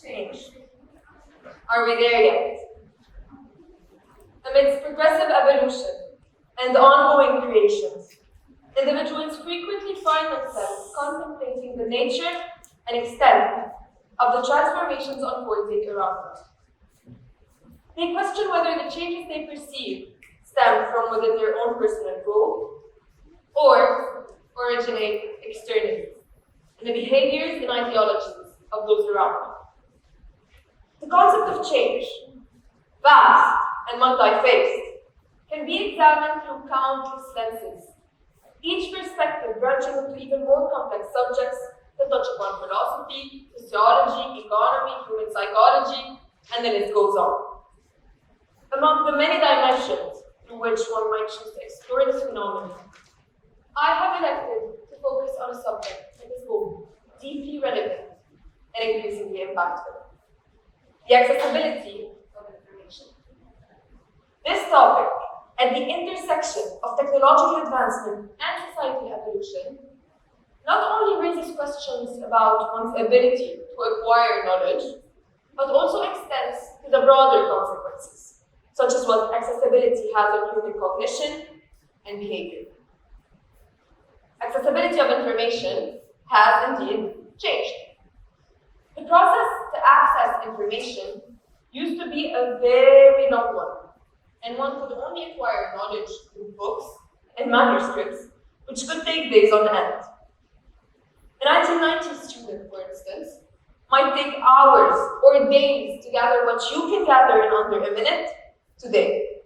Change. Are we there yet? Amidst progressive evolution and ongoing creations, individuals frequently find themselves contemplating the nature and extent of the transformations unfolding around them. They question whether the changes they perceive stem from within their own personal growth or originate externally in the behaviors and ideologies of those around them. The concept of change, vast and multi-faced, can be examined through countless lenses, each perspective branching into even more complex subjects that touch upon philosophy, sociology, economy, human psychology, and the list goes on. Among the many dimensions through which one might choose to explore this phenomenon, I have elected to focus on a subject that is both deeply relevant and increasingly impactful: the accessibility of information. This topic, at the intersection of technological advancement and societal evolution, not only raises questions about one's ability to acquire knowledge, but also extends to the broader consequences, such as what accessibility has on human cognition and behavior. Accessibility of information has indeed changed. The process to access information used to be a very long one, and one could only acquire knowledge through books and manuscripts, which could take days on end. A 1990s student, for instance, might take hours or days to gather what you can gather in under a minute today.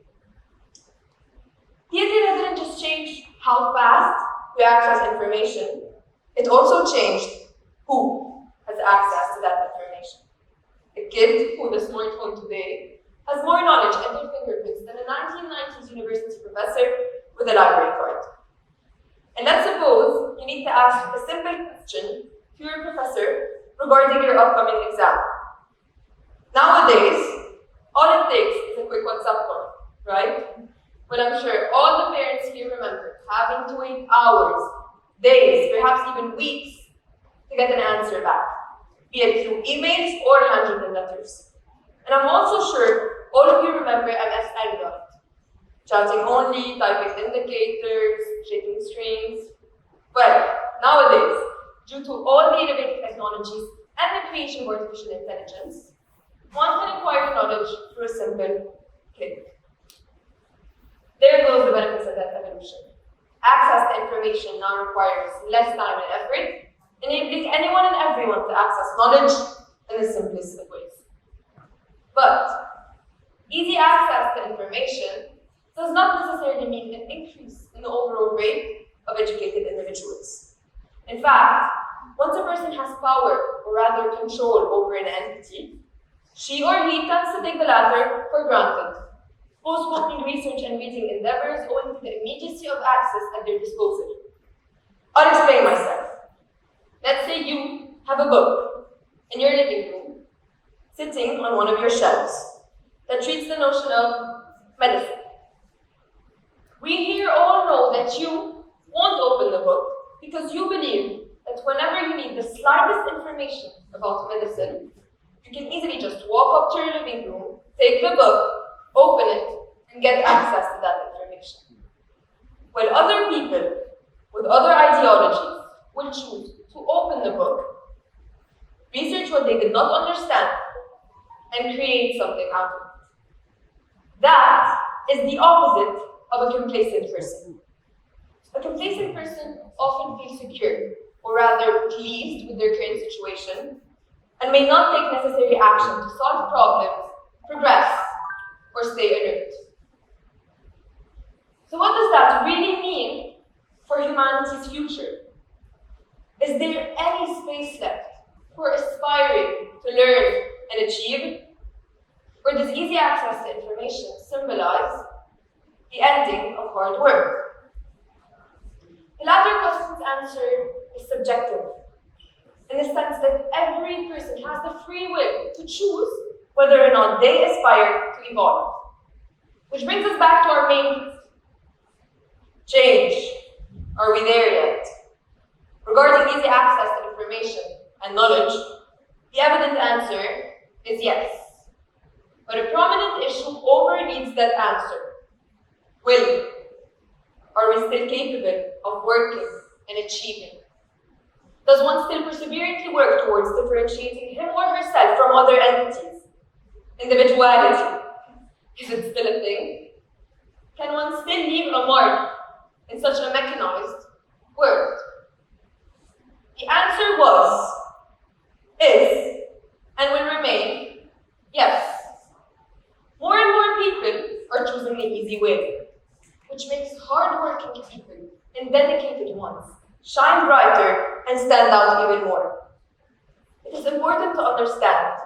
The internet didn't just change how fast we access information, it also changed who has access to that information. A kid with a smartphone today has more knowledge at their fingertips than a 1990s university professor with a library card. And let's suppose you need to ask a simple question to your professor regarding your upcoming exam. Nowadays, all it takes is a quick WhatsApp call, right? Well, I'm sure all the parents here remember having to wait hours, days, perhaps even weeks to get an answer back, be it through emails or handwritten letters. And I'm also sure all of you remember MSN, right? Chatting only, typing indicators, shaking screens. Well, nowadays, due to all the innovative technologies and the creation of artificial intelligence, one can acquire knowledge through a simple click. There goes the benefits of that evolution. Access to information now requires less time and effort, enabling anyone and everyone to access knowledge in the simplest of ways. But easy access to information does not necessarily mean an increase in the overall rate of educated individuals. In fact, once a person has power, or rather control over an entity, she or he tends to take the latter for granted, postponing research and reading endeavors owing to the immediacy of access at their disposal. I'll explain myself. Let's say you have a book in your living room, sitting on one of your shelves, that treats the notion of medicine. We here all know that you won't open the book because you believe that whenever you need the slightest information about medicine, you can easily just walk up to your living room, take the book, open it, and get access to that information. While other people with other ideologies will choose to open the book, research what they did not understand, and create something out of it. That is the opposite of a complacent person. A complacent person often feels secure, or rather pleased with their current situation, and may not take necessary action to solve problems, progress, or stay alert. So what does that really mean for humanity's future? Is there any space left for aspiring to learn and achieve? Or does easy access to information symbolize the ending of hard work? The latter question's answer is subjective, in the sense that every person has the free will to choose whether or not they aspire to evolve. Which brings us back to our main question. Change. Are we there yet? Regarding easy access to information and knowledge, the The evident answer is yes. But a prominent issue overleads that answer. Will we? Are we still capable of working and achieving? Does one still perseveringly work towards differentiating him or herself from other entities? Individuality, is it still a thing? Can one still leave a mark in such a mechanized world? The answer was, is, and will remain, yes. More and more people are choosing the easy way, which makes hard-working people and dedicated ones shine brighter and stand out even more. It is important to understand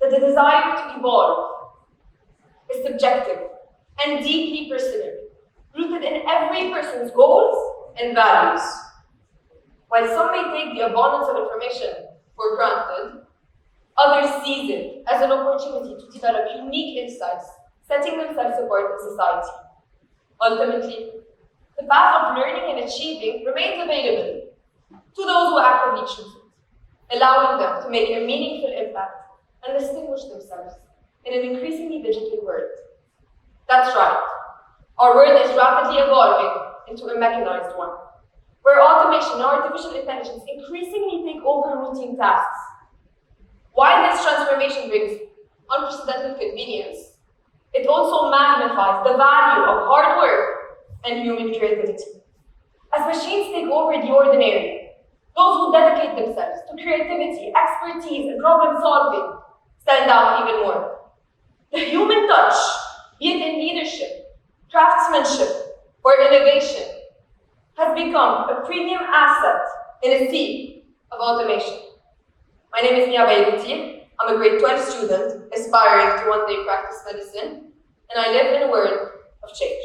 that the desire to evolve is subjective and deeply personal, rooted in every person's goals and values. While some may take the abundance of information for granted, others seize it as an opportunity to develop unique insights, setting themselves apart in society. Ultimately, the path of learning and achieving remains available to those who actively choose it, allowing them to make a meaningful impact and distinguish themselves in an increasingly digital world. That's right. Our world is rapidly evolving into a mechanized one, where automation and artificial intelligence increasingly take over routine tasks. While this transformation brings unprecedented convenience, it also magnifies the value of hard work and human creativity. As machines take over the ordinary, those who dedicate themselves to creativity, expertise, and problem solving stand out even more. The human touch, be it in leadership, craftsmanship, or innovation, has become a premium asset in a sea of automation. My name is Beyrouti. I'm a grade 12 student aspiring to one day practice medicine, and I live in a world of change.